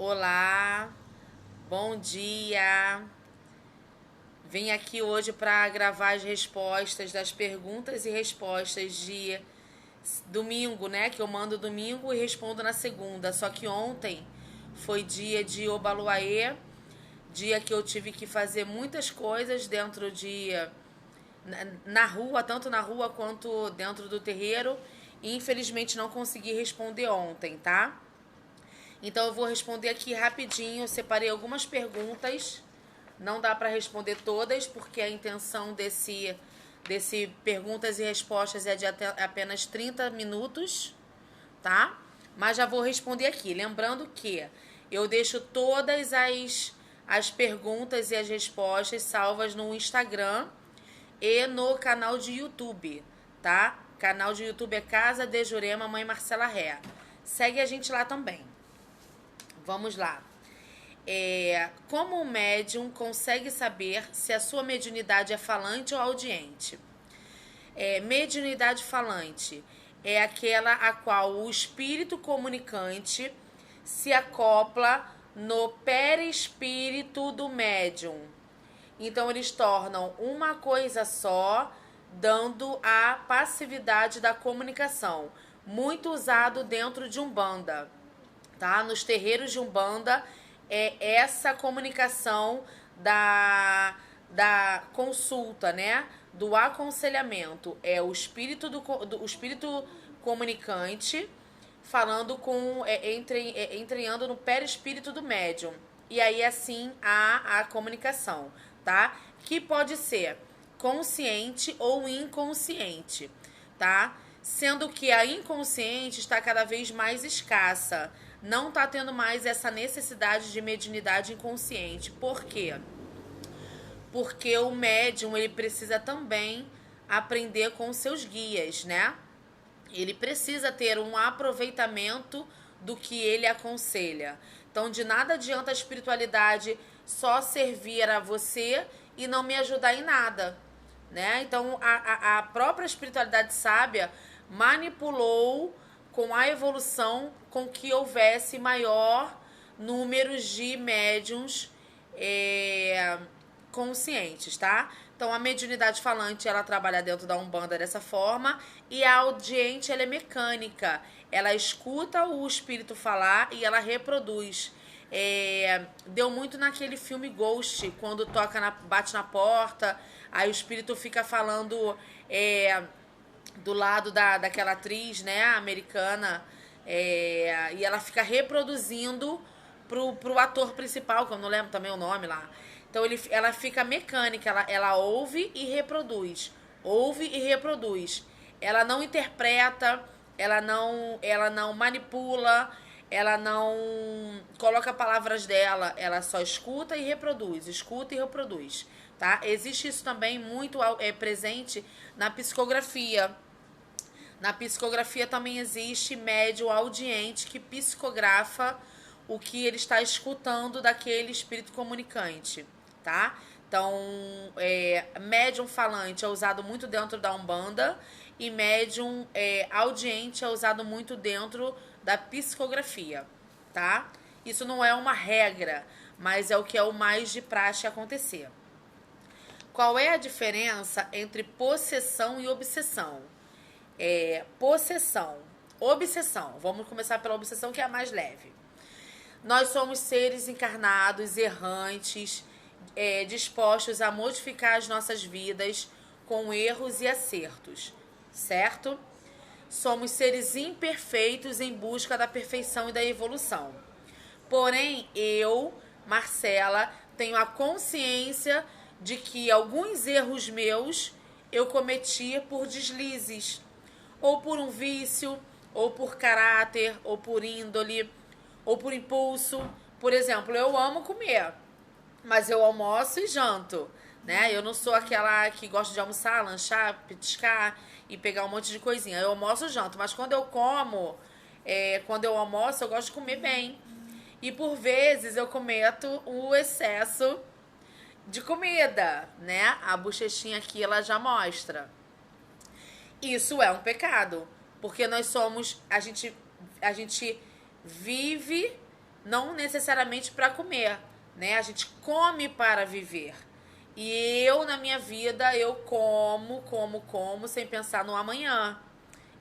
Olá, bom dia. Vim aqui hoje para gravar as respostas das perguntas e respostas de domingo, né? Que eu mando domingo e respondo na segunda. Só que ontem foi dia de Obaluayê, dia que eu tive que fazer muitas coisas dentro de na rua, tanto na rua quanto dentro do terreiro. E infelizmente não consegui responder ontem, tá? Então eu vou responder aqui rapidinho. Eu separei algumas perguntas. Não dá para responder todas, porque a intenção desse perguntas e respostas é de até apenas 30 minutos, tá? Mas já vou responder aqui. Lembrando que eu deixo todas as perguntas e as respostas salvas no Instagram e no canal de YouTube, tá? Canal de YouTube é Casa de Jurema Mãe Marcela Ré. Segue a gente lá também. Vamos lá. Como o médium consegue saber se a sua mediunidade é falante ou audiente? Mediunidade falante é aquela a qual o espírito comunicante se acopla no perispírito do médium. Então eles tornam uma coisa só, dando a passividade da comunicação. Muito usado dentro de Umbanda, tá? Nos terreiros de Umbanda é essa comunicação da consulta, né? Do aconselhamento. É o espírito do espírito comunicante falando com entreando no perispírito do médium. E aí assim a comunicação, tá? Que pode ser consciente ou inconsciente, tá? Sendo que a inconsciente está cada vez mais escassa. Não está tendo mais essa necessidade de mediunidade inconsciente. Por quê? Porque o médium ele precisa também aprender com os seus guias, né? Ele precisa ter um aproveitamento do que ele aconselha. Então, de nada adianta a espiritualidade só servir a você e não me ajudar em nada, né? Então, a própria espiritualidade sábia manipulou com a evolução com que houvesse maior número de médiums conscientes, tá? Então, a mediunidade falante, ela trabalha dentro da Umbanda dessa forma, e a audiente, ela é mecânica. Ela escuta o espírito falar e ela reproduz. Deu muito naquele filme Ghost, quando bate na porta, aí o espírito fica falando do lado daquela atriz, né, americana, e ela fica reproduzindo pro ator principal, que eu não lembro também o nome lá. Então ela fica mecânica, ela ouve e reproduz. Ouve e reproduz. Ela não interpreta, ela não manipula, ela não coloca palavras dela, ela só escuta e reproduz, tá? Existe isso também muito presente na psicografia. Na psicografia também existe médium audiente que psicografa o que ele está escutando daquele espírito comunicante, tá? Então, médium falante é usado muito dentro da Umbanda e médium audiente é usado muito dentro da psicografia, tá? Isso não é uma regra, mas é o que é o mais de praxe acontecer. Qual é a diferença entre possessão e obsessão? Possessão, obsessão. Vamos começar pela obsessão, que é a mais leve. Nós somos seres encarnados, errantes, dispostos a modificar as nossas vidas com erros e acertos, certo? Somos seres imperfeitos em busca da perfeição e da evolução. Porém, eu, Marcela, tenho a consciência de que alguns erros meus eu cometi por deslizes, ou por um vício, ou por caráter, ou por índole, ou por impulso. Por exemplo, eu amo comer, mas eu almoço e janto, né? Eu não sou aquela que gosta de almoçar, lanchar, petiscar e pegar um monte de coisinha. Eu almoço e janto, mas quando eu como, quando eu almoço, eu gosto de comer bem. E por vezes eu cometo o excesso de comida, né? A bochechinha aqui, ela já mostra. Isso é um pecado, porque nós somos, a gente vive não necessariamente para comer, né? A gente come para viver. E eu, na minha vida, eu como, sem pensar no amanhã.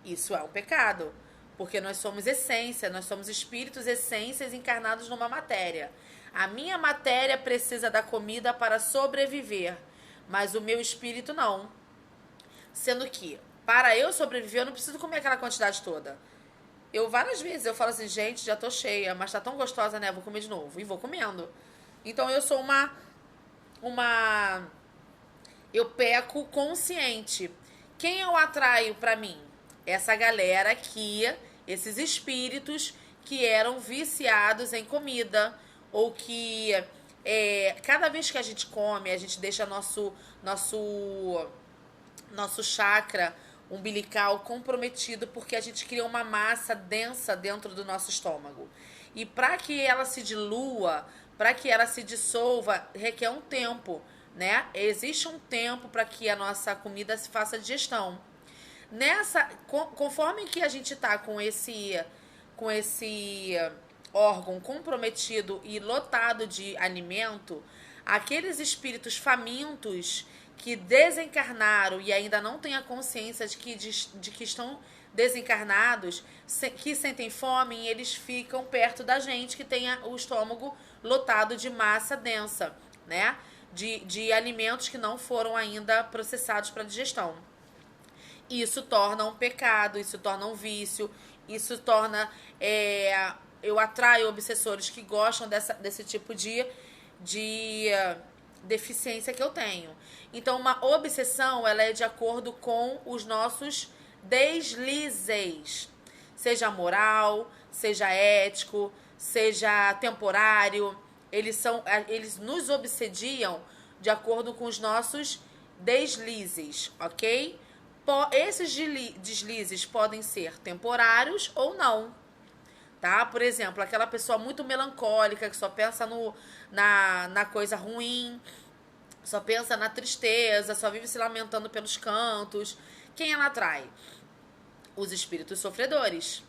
Isso é um pecado. Porque nós somos essência, nós somos espíritos, essências encarnados numa matéria. A minha matéria precisa da comida para sobreviver, mas o meu espírito não. Sendo que, para eu sobreviver, eu não preciso comer aquela quantidade toda. Eu, várias vezes, eu falo assim, gente, já tô cheia, mas tá tão gostosa, né? Vou comer de novo. E vou comendo. Então, eu sou eu peco consciente. Quem eu atraio pra mim? Essa galera aqui, esses espíritos que eram viciados em comida. Ou que cada vez que a gente come, a gente deixa nosso chakra umbilical comprometido, porque a gente cria uma massa densa dentro do nosso estômago. E para que ela se dilua, para que ela se dissolva, requer um tempo, né? Existe um tempo para que a nossa comida se faça digestão. Conforme que a gente tá com esse órgão comprometido e lotado de alimento, aqueles espíritos famintos que desencarnaram e ainda não têm a consciência de que estão desencarnados, que sentem fome, eles ficam perto da gente que tem o estômago lotado de massa densa, né? De alimentos que não foram ainda processados para digestão. Isso torna um pecado, isso torna um vício, isso torna... eu atraio obsessores que gostam desse tipo de deficiência que eu tenho. Então, uma obsessão, ela é de acordo com os nossos deslizes. Seja moral, seja ético, seja temporário. Eles nos obsediam de acordo com os nossos deslizes, ok? Esses deslizes podem ser temporários ou não. Tá? Por exemplo, aquela pessoa muito melancólica que só pensa na coisa ruim, só pensa na tristeza, só vive se lamentando pelos cantos. Quem ela atrai? Os espíritos sofredores,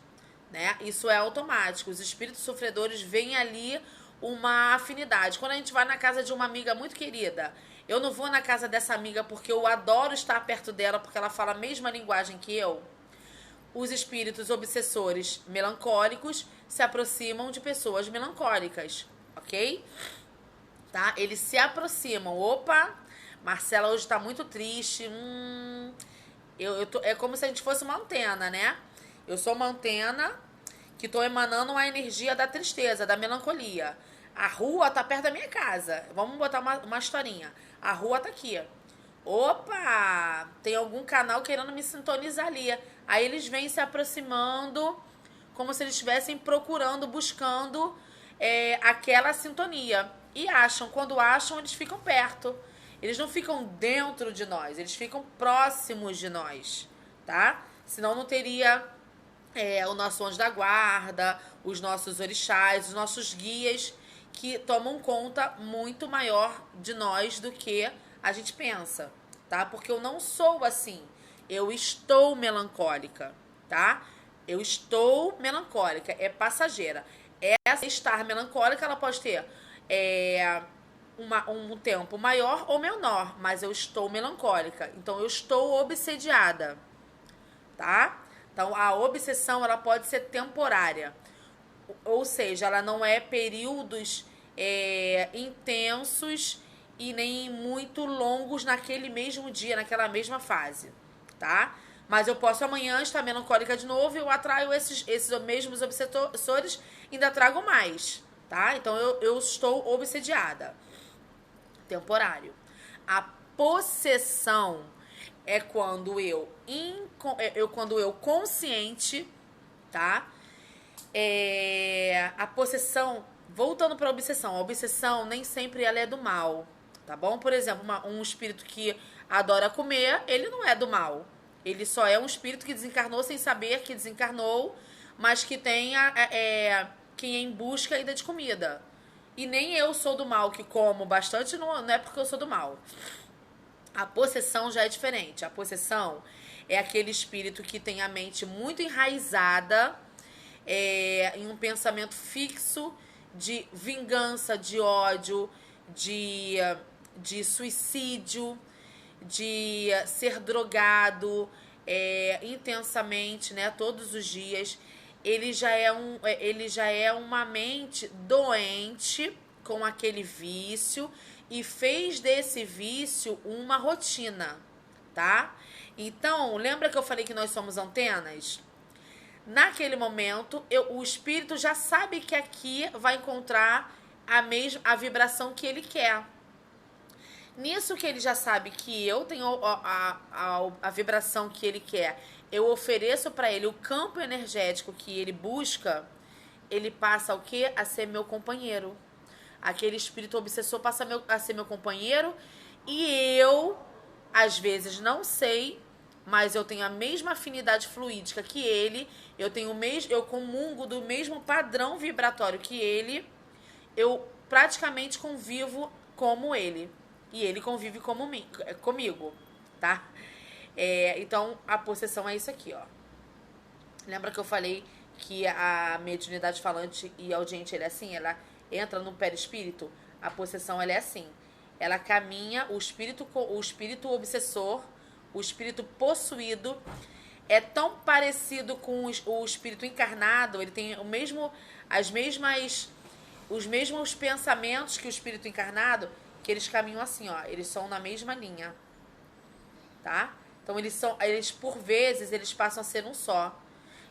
né? Isso é automático. Os espíritos sofredores veem ali uma afinidade. Quando a gente vai na casa de uma amiga muito querida, eu não vou na casa dessa amiga porque eu adoro estar perto dela, porque ela fala a mesma linguagem que eu. Os espíritos obsessores melancólicos se aproximam de pessoas melancólicas, ok? Tá? Eles se aproximam. Opa, Marcela hoje tá muito triste. É como se a gente fosse uma antena, né? Eu sou uma antena que tô emanando uma energia da tristeza, da melancolia. A rua tá perto da minha casa. Vamos botar uma historinha. A rua tá aqui. Opa, tem algum canal querendo me sintonizar ali. Aí eles vêm se aproximando, como se eles estivessem procurando, buscando aquela sintonia. E acham, quando acham, eles ficam perto. Eles não ficam dentro de nós, eles ficam próximos de nós, tá? Senão não teria o nosso anjo da guarda, os nossos orixás, os nossos guias, que tomam conta muito maior de nós do que a gente pensa, tá? Porque eu não sou assim. Eu estou melancólica, tá? Eu estou melancólica, é passageira. Essa estar melancólica, ela pode ter um tempo maior ou menor, mas eu estou melancólica. Então, eu estou obsediada, tá? Então, a obsessão, ela pode ser temporária. Ou seja, ela não é períodos intensos e nem muito longos naquele mesmo dia, naquela mesma fase, tá? Mas eu posso amanhã estar melancólica de novo e eu atraio esses mesmos obsessores e ainda trago mais, tá? Então eu estou obsediada. Temporário. A possessão é quando quando eu consciente, tá? A possessão, voltando para a obsessão nem sempre ela é do mal, tá bom? Por exemplo, um espírito que adora comer, ele não é do mal. Ele só é um espírito que desencarnou sem saber que desencarnou, mas que tem quem é em busca ainda de comida. E nem eu sou do mal, que como bastante, não é porque eu sou do mal. A possessão já é diferente. A possessão é aquele espírito que tem a mente muito enraizada em um pensamento fixo de vingança, de ódio, de, de suicídio, de ser drogado intensamente, né, todos os dias. Ele já é uma mente doente com aquele vício e fez desse vício uma rotina, tá? Então, lembra que eu falei que nós somos antenas? Naquele momento, o espírito já sabe que aqui vai encontrar a vibração que ele quer. Nisso que ele já sabe que eu tenho a vibração que ele quer, eu ofereço para ele o campo energético que ele busca, ele passa o quê? A ser meu companheiro. Aquele espírito obsessor passa a ser meu companheiro e eu, às vezes, não sei, mas eu tenho a mesma afinidade fluídica que ele, eu comungo do mesmo padrão vibratório que ele, eu praticamente convivo como ele. E ele convive comigo, tá? Então, a possessão é isso aqui, ó. Lembra que eu falei que a mediunidade falante e audiente, ela é assim? Ela entra no perispírito? A possessão, ela é assim. Ela caminha, o espírito obsessor, o espírito possuído, é tão parecido com o espírito encarnado, ele tem os mesmos pensamentos que o espírito encarnado, que eles caminham assim, ó, eles são na mesma linha, tá? Então eles por vezes eles passam a ser um só.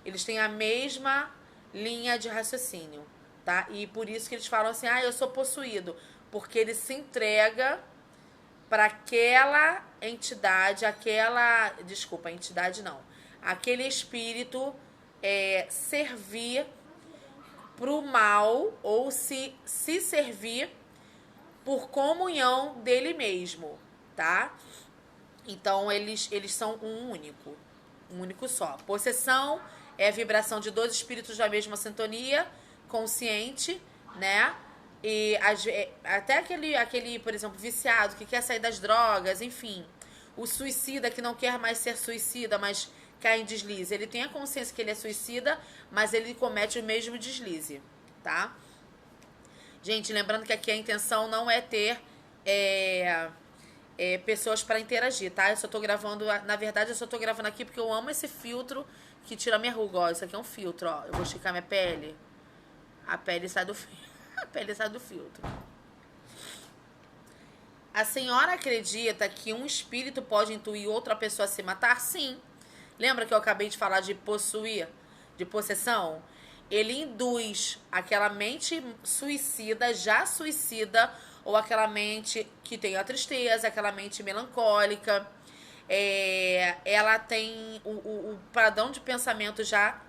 Eles têm a mesma linha de raciocínio, tá? E por isso que eles falam assim: "Ah, eu sou possuído", porque ele se entrega para aquela entidade, entidade não. Aquele espírito servir pro mal ou se servir por comunhão dele mesmo, tá? Então, eles são um único só. Possessão é a vibração de dois espíritos da mesma sintonia, consciente, né? E até aquele, por exemplo, viciado que quer sair das drogas, enfim. O suicida que não quer mais ser suicida, mas cai em deslize. Ele tem a consciência que ele é suicida, mas ele comete o mesmo deslize, tá? Gente, lembrando que aqui a intenção não é ter pessoas para interagir, tá? Eu só tô gravando, na verdade eu só tô gravando aqui porque eu amo esse filtro que tira minha ruga, ó. Isso aqui é um filtro, ó. Eu vou esticar minha pele. A pele sai do filtro. A senhora acredita que um espírito pode intuir outra pessoa a se matar? Sim. Lembra que eu acabei de falar de possuir, de possessão? Ele induz aquela mente suicida, já suicida, ou aquela mente que tem a tristeza, aquela mente melancólica. Ela tem o padrão de pensamento já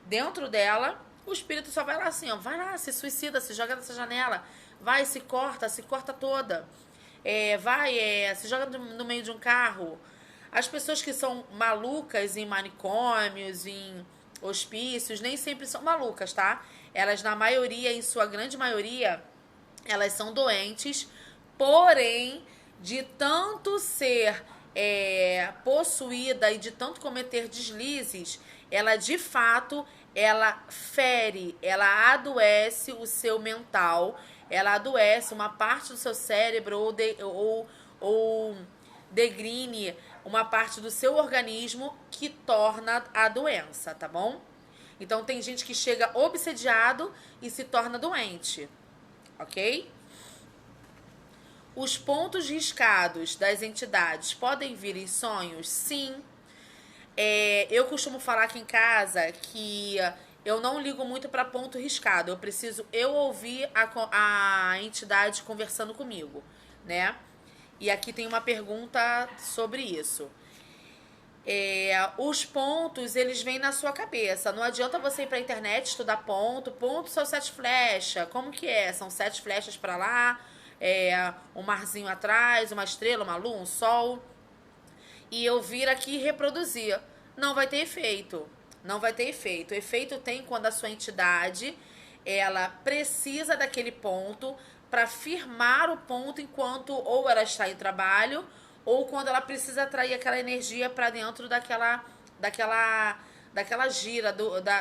dentro dela. O espírito só vai lá assim, ó, vai lá, se suicida, se joga dessa janela, vai, se corta toda. Se joga no meio de um carro. As pessoas que são malucas em manicômios, em hospícios, nem sempre são malucas, tá? Elas, na maioria, em sua grande maioria, elas são doentes, porém, de tanto ser possuída e de tanto cometer deslizes, ela, de fato, ela fere, ela adoece o seu mental, ela adoece uma parte do seu cérebro ou degrine uma parte do seu organismo que torna a doença, tá bom? Então tem gente que chega obsediado e se torna doente, ok? Os pontos riscados das entidades podem vir em sonhos? Sim. Eu costumo falar aqui em casa que eu não ligo muito para ponto riscado. Eu preciso ouvir a entidade conversando comigo, né? E aqui tem uma pergunta sobre isso. Os pontos, eles vêm na sua cabeça. Não adianta você ir pra internet estudar ponto. Ponto são 7 flechas. Como que é? São 7 flechas pra lá, um marzinho atrás, uma estrela, uma lua, um sol. E eu vir aqui e reproduzir. Não vai ter efeito. Não vai ter efeito. O efeito tem quando a sua entidade, ela precisa daquele ponto para firmar o ponto enquanto ou ela está em trabalho ou quando ela precisa atrair aquela energia para dentro daquela gira,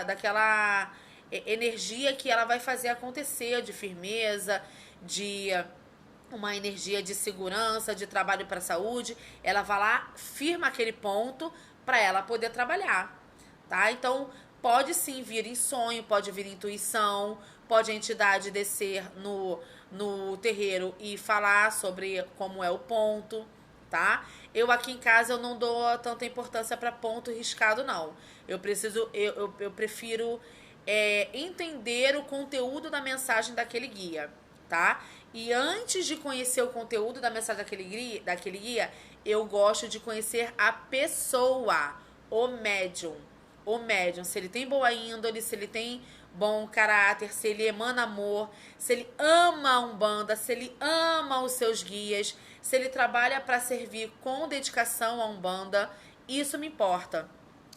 daquela energia que ela vai fazer acontecer, de firmeza, de uma energia de segurança, de trabalho para a saúde. Ela vai lá, firma aquele ponto para ela poder trabalhar, tá? Então, pode sim vir em sonho, pode vir em intuição, pode a entidade descer no terreiro e falar sobre como é o ponto, tá? Eu aqui em casa eu não dou tanta importância para ponto riscado, não. Eu prefiro entender o conteúdo da mensagem daquele guia, tá? E antes de conhecer o conteúdo da mensagem daquele guia, eu gosto de conhecer a pessoa, o médium. O médium, se ele tem boa índole, se ele tem bom caráter, se ele emana amor, se ele ama a Umbanda, se ele ama os seus guias, se ele trabalha para servir com dedicação a Umbanda, isso me importa.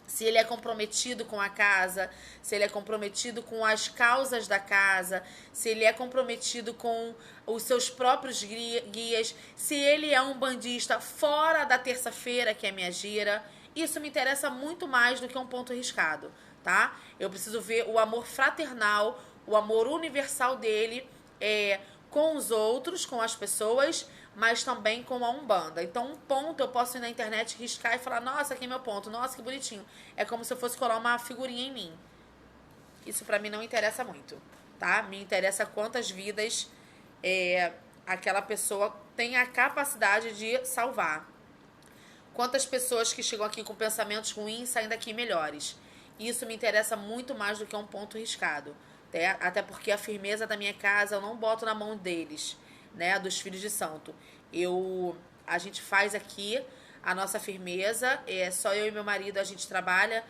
Se ele é comprometido com a casa, se ele é comprometido com as causas da casa, se ele é comprometido com os seus próprios guias, se ele é um bandista fora da terça-feira, que é minha gira, isso me interessa muito mais do que um ponto riscado, tá? Eu preciso ver o amor fraternal, o amor universal dele com os outros, com as pessoas, mas também com a Umbanda. Então, um ponto eu posso ir na internet, riscar e falar, nossa, aqui é meu ponto, nossa, que bonitinho. É como se eu fosse colar uma figurinha em mim. Isso pra mim não interessa muito, tá? Me interessa quantas vidas aquela pessoa tem a capacidade de salvar. Quantas pessoas que chegam aqui com pensamentos ruins saem daqui melhores. Isso me interessa muito mais do que um ponto riscado. Até porque a firmeza da minha casa eu não boto na mão deles, né, dos filhos de santo. A gente faz aqui a nossa firmeza, só eu e meu marido a gente trabalha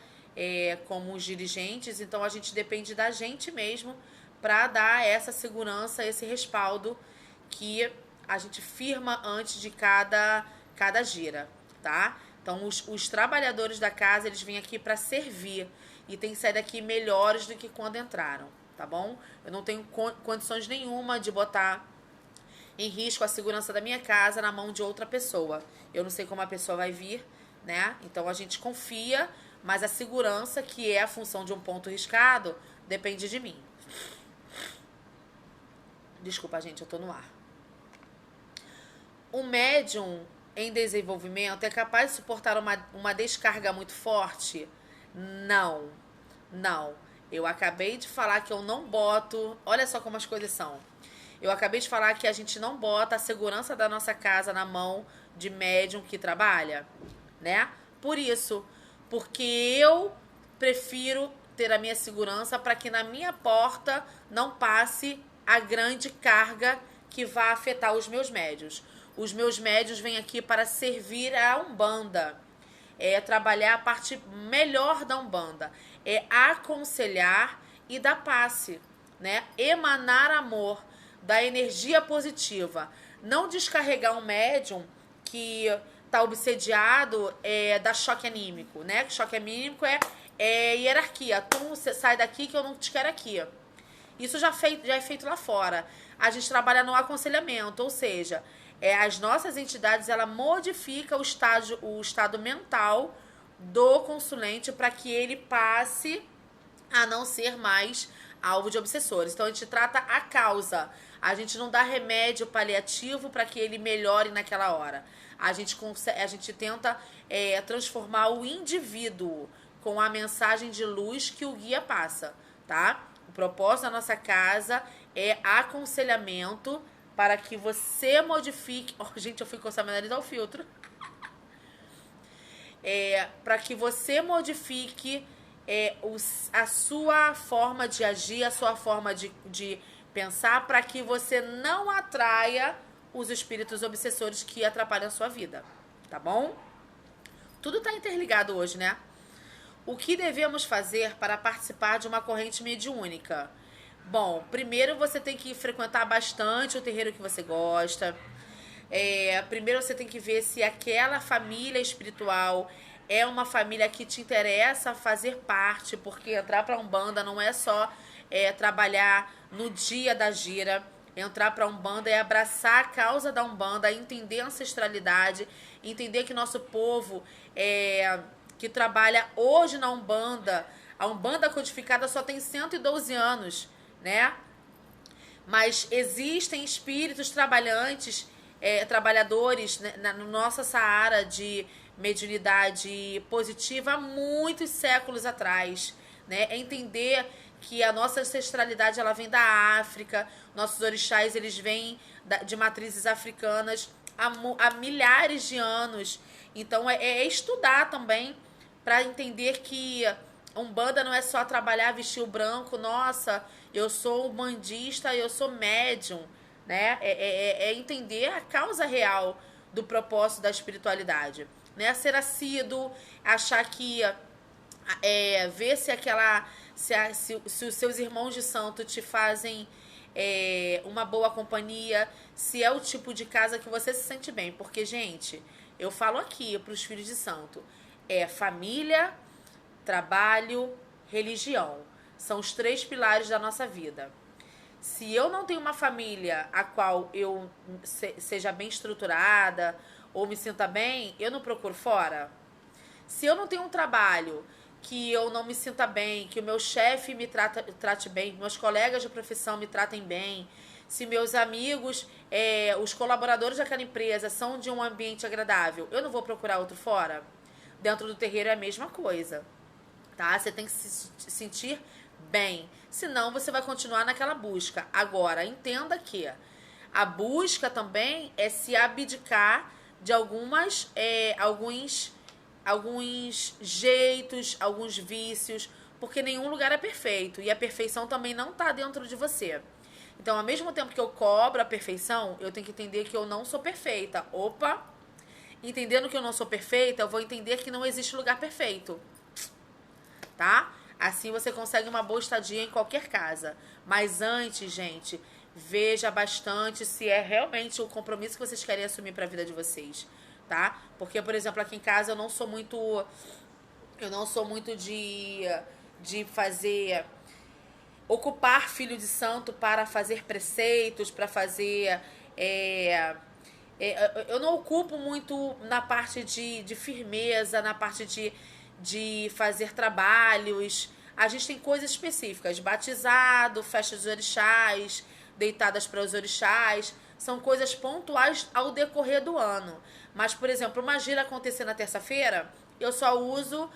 como os dirigentes, então a gente depende da gente mesmo para dar essa segurança, esse respaldo que a gente firma antes de cada gira, tá? Então os trabalhadores da casa, eles vêm aqui para servir e tem que sair daqui melhores do que quando entraram, tá bom? Eu não tenho condições nenhuma de botar em risco a segurança da minha casa na mão de outra pessoa. Eu não sei como a pessoa vai vir, né? Então a gente confia, mas a segurança, que é a função de um ponto riscado, depende de mim. Desculpa, gente, eu tô no ar. O médium em desenvolvimento é capaz de suportar uma descarga muito forte? Não. Eu acabei de falar que eu não boto... Olha só como as coisas são. Eu acabei de falar que a gente não bota a segurança da nossa casa na mão de médium que trabalha, né? Por isso, porque eu prefiro ter a minha segurança para que na minha porta não passe a grande carga que vai afetar os meus médiuns. Os meus médiuns vêm aqui para servir a Umbanda, trabalhar a parte melhor da Umbanda, aconselhar e dar passe, né? Emanar amor, da energia positiva. Não descarregar um médium que tá obsediado da choque anímico, né? Que choque anímico é hierarquia. Você sai daqui que eu não te quero aqui. Isso já é feito lá fora. A gente trabalha no aconselhamento, ou seja, as nossas entidades, ela modifica o estado mental do consulente para que ele passe a não ser mais alvo de obsessores. Então a gente trata a causa. A gente não dá remédio paliativo para que ele melhore naquela hora. A gente tenta transformar o indivíduo com a mensagem de luz que o guia passa, tá? O propósito da nossa casa é aconselhamento para que você modifique... Oh, gente, eu fui coçar meu nariz ao filtro. Para que você modifique a sua forma de agir, a sua forma de pensar, para que você não atraia os espíritos obsessores que atrapalham a sua vida, tá bom? Tudo tá interligado hoje, né? O que devemos fazer para participar de uma corrente mediúnica? Bom, primeiro você tem que frequentar bastante o terreiro que você gosta. Primeiro você tem que ver se aquela família espiritual é uma família que te interessa fazer parte, porque entrar para Umbanda não é só trabalhar no dia da gira. Entrar para Umbanda é abraçar a causa da Umbanda, entender a ancestralidade, entender que nosso povo que trabalha hoje na Umbanda, A Umbanda codificada só tem 112 anos, né? Mas existem espíritos trabalhantes, trabalhadores, né, na nossa seara de mediunidade positiva há muitos séculos atrás, né? É entender que a nossa ancestralidade ela vem da África, nossos orixás eles vêm de matrizes africanas há milhares de anos. Então é estudar também para entender que Umbanda não é só trabalhar, vestir o branco, nossa, eu sou umbandista, eu sou médium, né? É entender a causa real do propósito da espiritualidade, né? Ser assíduo, achar que ver se aquela se os seus irmãos de santo te fazem uma boa companhia, se é o tipo de casa que você se sente bem, porque gente, eu falo aqui para os filhos de santo, família, trabalho, religião. São os 3 pilares da nossa vida. Se eu não tenho uma família a qual eu seja bem estruturada ou me sinta bem, eu não procuro fora. Se eu não tenho um trabalho que eu não me sinta bem, que o meu chefe me trate bem, meus colegas de profissão me tratem bem, se meus amigos, os colaboradores daquela empresa são de um ambiente agradável, eu não vou procurar outro fora. Dentro do terreiro é a mesma coisa. Tá? Você tem que se sentir bem. Senão você vai continuar naquela busca. Agora, entenda que a busca também é se abdicar de alguns jeitos, alguns vícios, porque nenhum lugar é perfeito. E a perfeição também não está dentro de você. Então, ao mesmo tempo que eu cobro a perfeição, eu tenho que entender que eu não sou perfeita. Opa! Entendendo que eu não sou perfeita, eu vou entender que não existe lugar perfeito. Tá? Assim você consegue uma boa estadia em qualquer casa. Mas antes, gente, veja bastante se é realmente o compromisso que vocês querem assumir para a vida de vocês, tá? Porque, por exemplo, aqui em casa eu não sou muito de fazer ocupar filho de santo para fazer preceitos, para fazer eu não ocupo muito na parte de firmeza, na parte de fazer trabalhos. A gente tem coisas específicas, batizado, festa dos orixás, deitadas para os orixás, são coisas pontuais ao decorrer do ano. Mas, por exemplo, uma gira acontecer na terça-feira, eu só uso,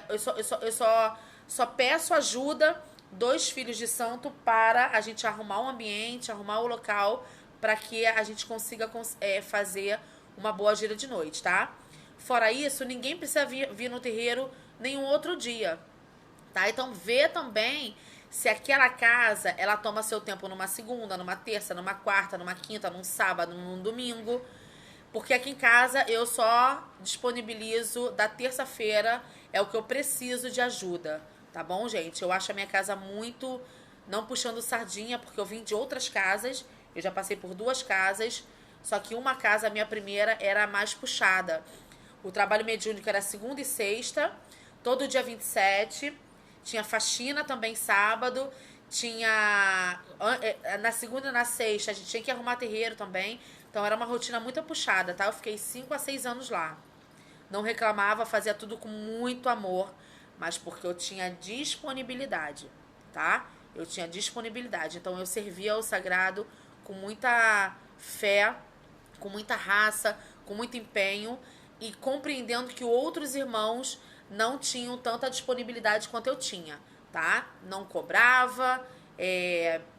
eu só peço ajuda dos filhos de santo para a gente arrumar um ambiente, arrumar o local, para que a gente consiga fazer uma boa gira de noite, tá? Fora isso, ninguém precisa vir no terreiro nenhum outro dia, tá? Então vê também se aquela casa, ela toma seu tempo numa segunda, numa terça, numa quarta, numa quinta, num sábado, num domingo. Porque aqui em casa eu só disponibilizo da terça-feira, é o que eu preciso de ajuda, tá bom, gente? Eu acho a minha casa muito, não puxando sardinha, porque eu vim de outras casas, eu já passei por 2 casas, só que uma casa, a minha primeira, era a mais puxada. O trabalho mediúnico era segunda e sexta, todo dia 27. Tinha faxina também sábado. Tinha. Na segunda e na sexta, a gente tinha que arrumar terreiro também. Então era uma rotina muito puxada, tá? Eu fiquei 5 a 6 anos lá. Não reclamava, fazia tudo com muito amor, mas porque eu tinha disponibilidade, tá? Eu tinha disponibilidade. Então eu servia ao sagrado com muita fé, com muita raça, com muito empenho e compreendendo que outros irmãos não tinham tanta disponibilidade quanto eu tinha, tá? Não cobrava,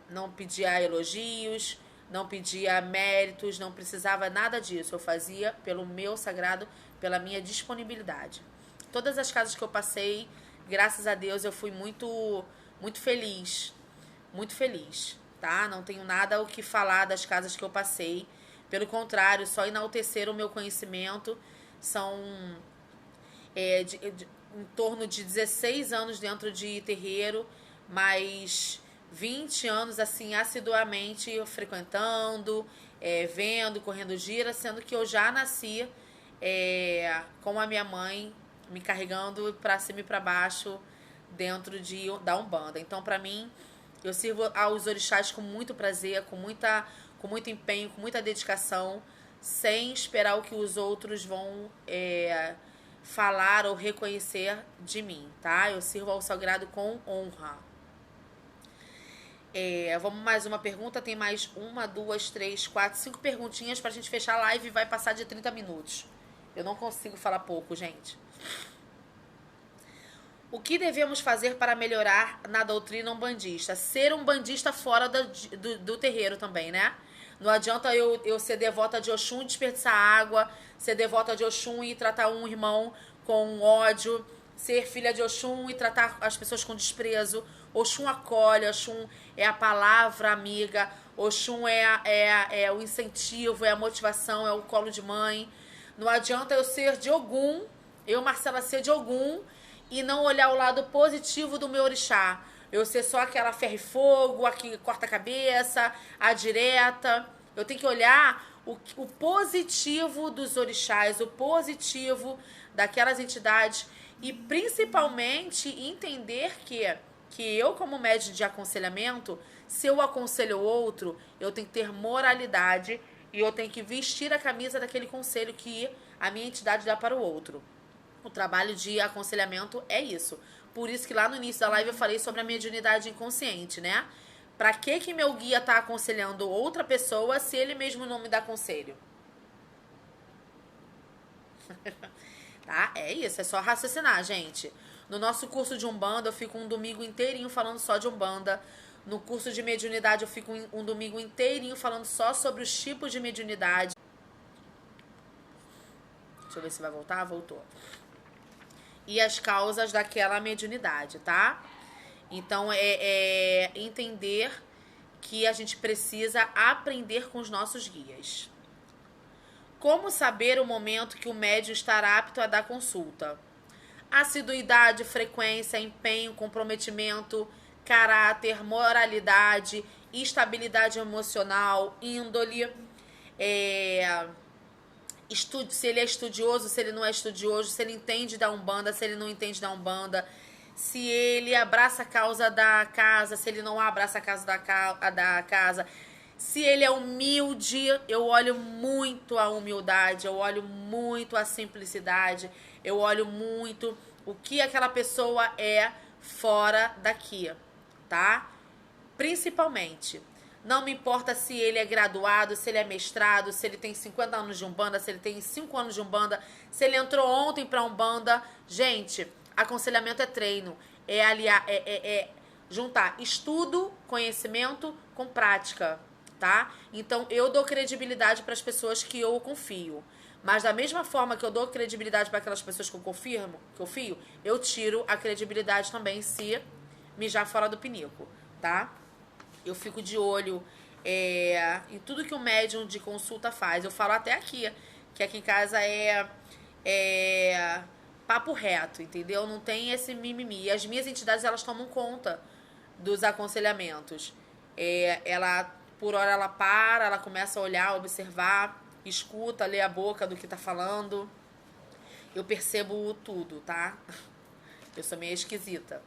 não pedia elogios, não pedia méritos, não precisava nada disso. Eu fazia pelo meu sagrado, pela minha disponibilidade. Todas as casas que eu passei, graças a Deus, eu fui muito, muito feliz, tá? Não tenho nada o que falar das casas que eu passei. Pelo contrário, só enaltecer o meu conhecimento. São em torno de 16 anos dentro de terreiro, mas 20 anos assim assiduamente frequentando, vendo, correndo gira, sendo que eu já nasci com a minha mãe me carregando para cima e para baixo dentro da Umbanda. Então, para mim, eu sirvo aos orixás com muito prazer, com muito empenho, com muita dedicação, sem esperar o que os outros vão falar ou reconhecer de mim, tá? Eu sirvo ao sagrado com honra. Vamos mais uma pergunta. Tem mais 1, 2, 3, 4, 5 perguntinhas pra gente fechar a live e vai passar de 30 minutos. Eu não consigo falar pouco, gente. O que devemos fazer para melhorar na doutrina umbandista? Ser um bandista fora do terreiro também, né? Não adianta eu ser devota de Oxum e desperdiçar água, ser devota de Oxum e tratar um irmão com ódio, ser filha de Oxum e tratar as pessoas com desprezo. Oxum acolhe, Oxum é a palavra amiga, Oxum é o incentivo, é a motivação, é o colo de mãe. Não adianta eu ser de Ogum, eu, Marcela, ser de Ogum e não olhar o lado positivo do meu orixá. Eu ser só aquela ferro e fogo, a que corta a cabeça, a direta. Eu tenho que olhar o positivo dos orixás, o positivo daquelas entidades e principalmente entender que eu, como médium de aconselhamento, se eu aconselho o outro, eu tenho que ter moralidade e eu tenho que vestir a camisa daquele conselho que a minha entidade dá para o outro. O trabalho de aconselhamento é isso. Por isso que lá no início da live eu falei sobre a mediunidade inconsciente, né? Pra que meu guia tá aconselhando outra pessoa se ele mesmo não me dá conselho? Tá? É isso, é só raciocinar, gente. No nosso curso de Umbanda, eu fico um domingo inteirinho falando só de Umbanda. No curso de mediunidade, eu fico um domingo inteirinho falando só sobre os tipos de mediunidade. Deixa eu ver se vai voltar. Voltou. E as causas daquela mediunidade, tá? Então, é entender que a gente precisa aprender com os nossos guias. Como saber o momento que o médium estará apto a dar consulta? Assiduidade, frequência, empenho, comprometimento, caráter, moralidade, estabilidade emocional, índole, se ele é estudioso, se ele não é estudioso, se ele entende da Umbanda, se ele não entende da Umbanda, se ele abraça a causa da casa, se ele não abraça a causa da casa, se ele é humilde. Eu olho muito a humildade, eu olho muito a simplicidade, eu olho muito o que aquela pessoa é fora daqui, tá? Principalmente, não me importa se ele é graduado, se ele é mestrado, se ele tem 50 anos de Umbanda, se ele tem 5 anos de Umbanda, se ele entrou ontem pra Umbanda. Gente, aconselhamento é treino, é juntar estudo, conhecimento com prática, tá? Então, eu dou credibilidade para as pessoas que eu confio. Mas da mesma forma que eu dou credibilidade para aquelas pessoas que eu confio, eu tiro a credibilidade também se mijar fora do pinico, tá? Eu fico de olho em tudo que o médium de consulta faz. Eu falo até aqui, que aqui em casa é papo reto, entendeu? Não tem esse mimimi. E as minhas entidades, elas tomam conta dos aconselhamentos. Por hora, ela para, ela começa a olhar, observar, escuta, lê a boca do que tá falando. Eu percebo tudo, tá? Eu sou meio esquisita.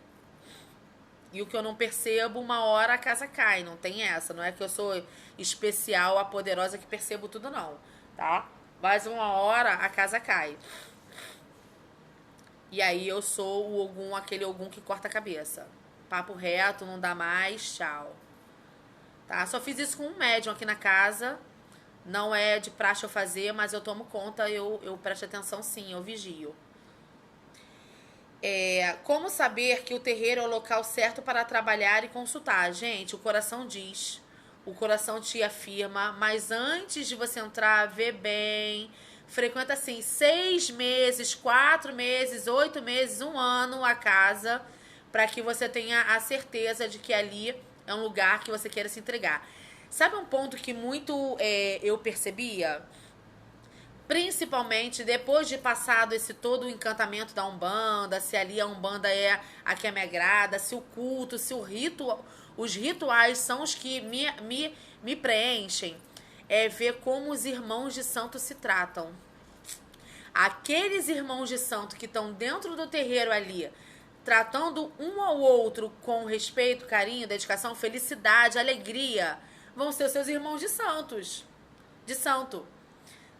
E o que eu não percebo, uma hora a casa cai. Não tem essa. Não é que eu sou especial, a poderosa que percebo tudo, não. Tá? Mas uma hora a casa cai. E aí eu sou o Ogum, aquele Ogum que corta a cabeça. Papo reto, não dá mais, tchau. Tá? Só fiz isso com um médium aqui na casa. Não é de praxe eu fazer, mas eu tomo conta, eu presto atenção sim, eu vigio. Como saber que o terreiro é o local certo para trabalhar e consultar? Gente, o coração diz, o coração te afirma, mas antes de você entrar, vê bem, frequenta assim 6 meses, 4 meses, 8 meses, 1 ano a casa, para que você tenha a certeza de que ali é um lugar que você queira se entregar. Sabe um ponto que muito eu percebia? Principalmente depois de passado esse todo o encantamento da Umbanda, se ali a Umbanda é a que me agrada, se o culto, se os rituais são os que me preenchem, é ver como os irmãos de santo se tratam. Aqueles irmãos de santo que estão dentro do terreiro ali, tratando um ao outro com respeito, carinho, dedicação, felicidade, alegria, vão ser os seus irmãos de santo,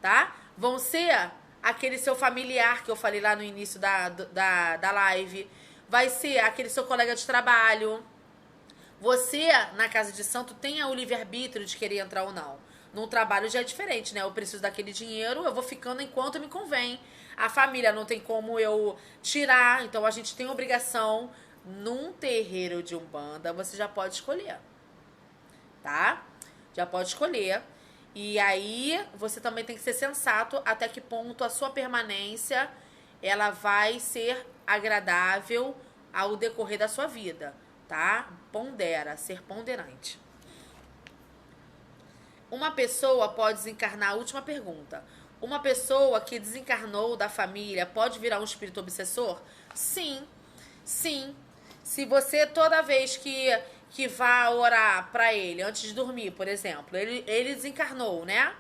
tá? Vão ser aquele seu familiar que eu falei lá no início da live. Vai ser aquele seu colega de trabalho. Você, na casa de santo, tem o livre-arbítrio de querer entrar ou não. Num trabalho já é diferente, né? Eu preciso daquele dinheiro, eu vou ficando enquanto me convém. A família não tem como eu tirar, então a gente tem obrigação. Num terreiro de Umbanda, você já pode escolher, tá? Já pode escolher. E aí, você também tem que ser sensato até que ponto a sua permanência ela vai ser agradável ao decorrer da sua vida, tá? Pondera, ser ponderante. Uma pessoa pode desencarnar, última pergunta. Uma pessoa que desencarnou da família pode virar um espírito obsessor? Sim, sim. Se você toda vez que vá orar pra ele, antes de dormir, por exemplo, ele desencarnou, né?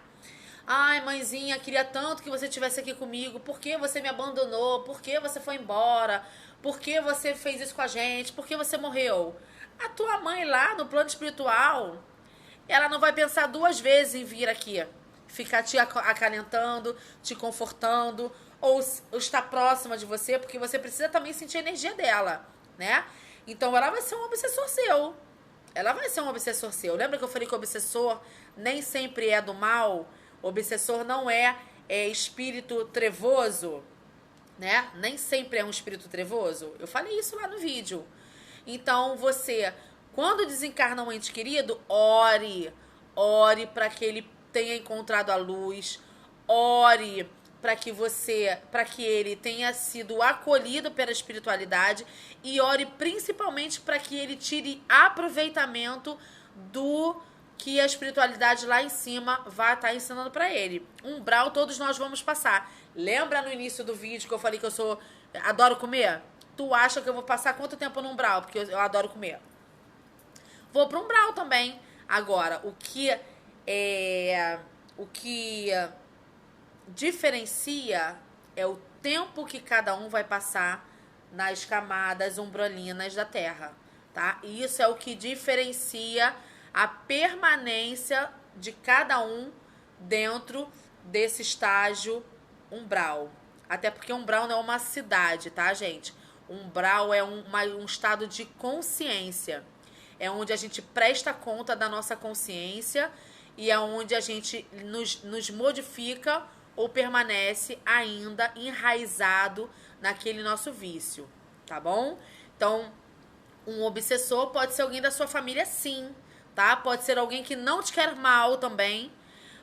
Ai, mãezinha, queria tanto que você estivesse aqui comigo. Por que você me abandonou? Por que você foi embora? Por que você fez isso com a gente? Por que você morreu? A tua mãe lá no plano espiritual, ela não vai pensar duas vezes em vir aqui. Ficar te acalentando, te confortando, ou estar próxima de você, porque você precisa também sentir a energia dela, né? Então ela vai ser um obsessor seu. Ela vai ser um obsessor seu. Lembra que eu falei que o obsessor nem sempre é do mal? O obsessor não é espírito trevoso, né? Nem sempre é um espírito trevoso. Eu falei isso lá no vídeo. Então você, quando desencarna um ente querido, ore para que ele tenha encontrado a luz, ore para que ele tenha sido acolhido pela espiritualidade e ore principalmente para que ele tire aproveitamento do que a espiritualidade lá em cima vai estar ensinando para ele. Umbral todos nós vamos passar. Lembra no início do vídeo que eu falei que eu adoro comer? Tu acha que eu vou passar quanto tempo no umbral? Porque eu adoro comer. Vou pro umbral também. Agora, o que diferencia é o tempo que cada um vai passar nas camadas umbralinas da Terra, tá? E isso é o que diferencia a permanência de cada um dentro desse estágio umbral. Até porque umbral não é uma cidade, tá, gente? Umbral é um estado de consciência. É onde a gente presta conta da nossa consciência e é onde a gente nos modifica ou permanece ainda enraizado naquele nosso vício, tá bom? Então, um obsessor pode ser alguém da sua família, sim, tá? Pode ser alguém que não te quer mal também,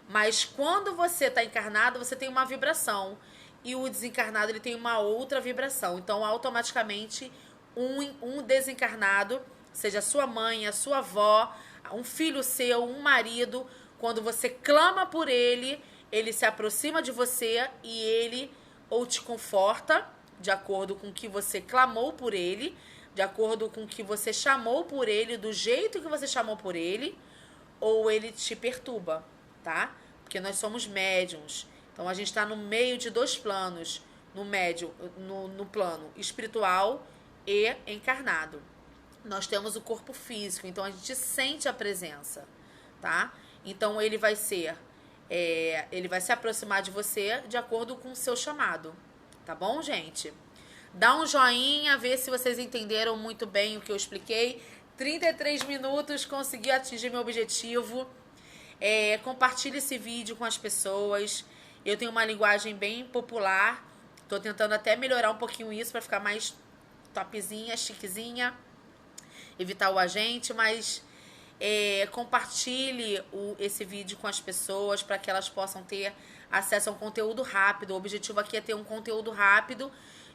mas quando você tá encarnado, você tem uma vibração e o desencarnado ele tem uma outra vibração. Então, automaticamente, um desencarnado, seja a sua mãe, a sua avó, um filho seu, um marido, quando você clama por ele, ele se aproxima de você e ele ou te conforta, de acordo com o que você clamou por ele, de acordo com o que você chamou por ele, do jeito que você chamou por ele, ou ele te perturba, tá? Porque nós somos médiums. Então a gente está no meio de dois planos, no plano espiritual e encarnado. Nós temos o corpo físico, então a gente sente a presença, tá? Então ele vai se aproximar de você de acordo com o seu chamado, tá bom, gente? Dá um joinha, vê se vocês entenderam muito bem o que eu expliquei. 33 minutos, consegui atingir meu objetivo. Compartilhe esse vídeo com as pessoas. Eu tenho uma linguagem bem popular. Tô tentando até melhorar um pouquinho isso para ficar mais topzinha, chiquezinha. Evitar o agente, mas compartilhe esse vídeo com as pessoas para que elas possam ter acesso a um conteúdo rápido. O objetivo aqui é ter um conteúdo rápido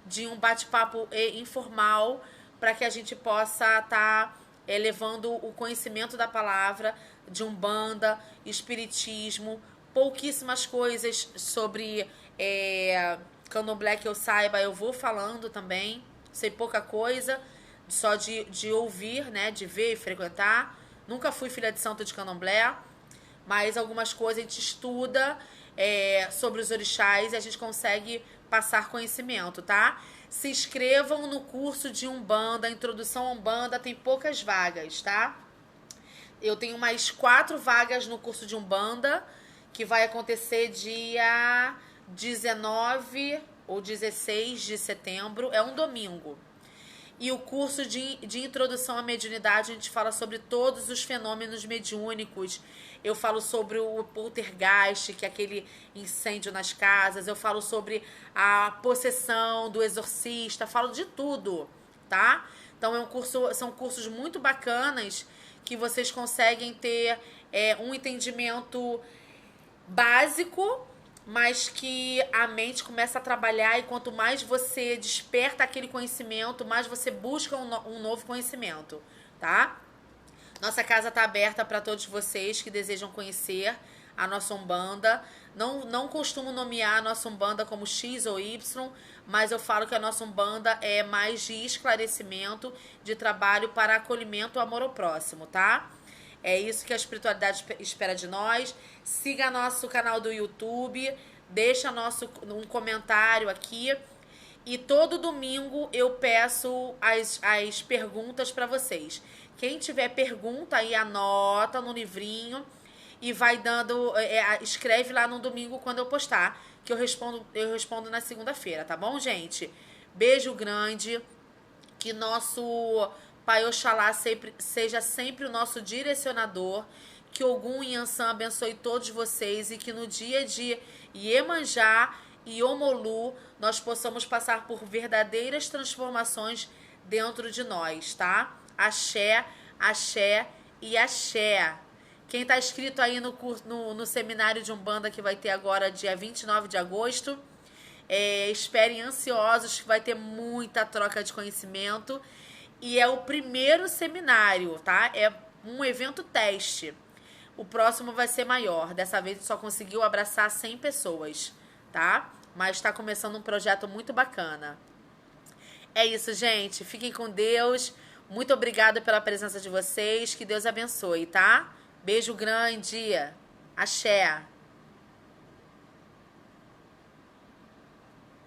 de um bate-papo informal para que a gente possa estar levando o conhecimento da palavra de Umbanda, espiritismo, pouquíssimas coisas sobre Candomblé que eu saiba, eu vou falando também, sei pouca coisa, só de ouvir, né, de ver e frequentar. Nunca fui filha de santo de Candomblé, mas algumas coisas a gente estuda sobre os orixás e a gente consegue passar conhecimento, tá? Se inscrevam no curso de Umbanda, Introdução à Umbanda, tem poucas vagas, tá? Eu tenho mais 4 vagas no curso de Umbanda, que vai acontecer dia 19 ou 16 de setembro, é um domingo. E o curso de introdução à mediunidade, a gente fala sobre todos os fenômenos mediúnicos. Eu falo sobre o poltergeist, que é aquele incêndio nas casas. Eu falo sobre a possessão do exorcista. Falo de tudo, tá? Então são cursos muito bacanas que vocês conseguem ter um entendimento básico, mas que a mente começa a trabalhar, e quanto mais você desperta aquele conhecimento, mais você busca um novo conhecimento, tá? Nossa casa está aberta para todos vocês que desejam conhecer a nossa Umbanda. Não costumo nomear a nossa Umbanda como X ou Y, mas eu falo que a nossa Umbanda é mais de esclarecimento, de trabalho para acolhimento e amor ao próximo, tá? É isso que a espiritualidade espera de nós. Siga nosso canal do YouTube, deixa um comentário aqui. E todo domingo eu peço as perguntas para vocês. Quem tiver pergunta aí, anota no livrinho e vai dando. Escreve lá no domingo quando eu postar, que eu respondo na segunda-feira, tá bom, gente? Beijo grande. Que nosso Pai Oxalá seja sempre o nosso direcionador. Que Ogum e Yansan abençoe todos vocês e que no dia de Iemanjá e Omolu nós possamos passar por verdadeiras transformações dentro de nós, tá? Axé, axé e axé. Quem tá inscrito aí no seminário de Umbanda que vai ter agora dia 29 de agosto, esperem ansiosos que vai ter muita troca de conhecimento. E é o primeiro seminário, tá? É um evento teste. O próximo vai ser maior. Dessa vez só conseguiu abraçar 100 pessoas, tá? Mas tá começando um projeto muito bacana. É isso, gente. Fiquem com Deus. Muito obrigada pela presença de vocês. Que Deus abençoe, tá? Beijo grande. Axé.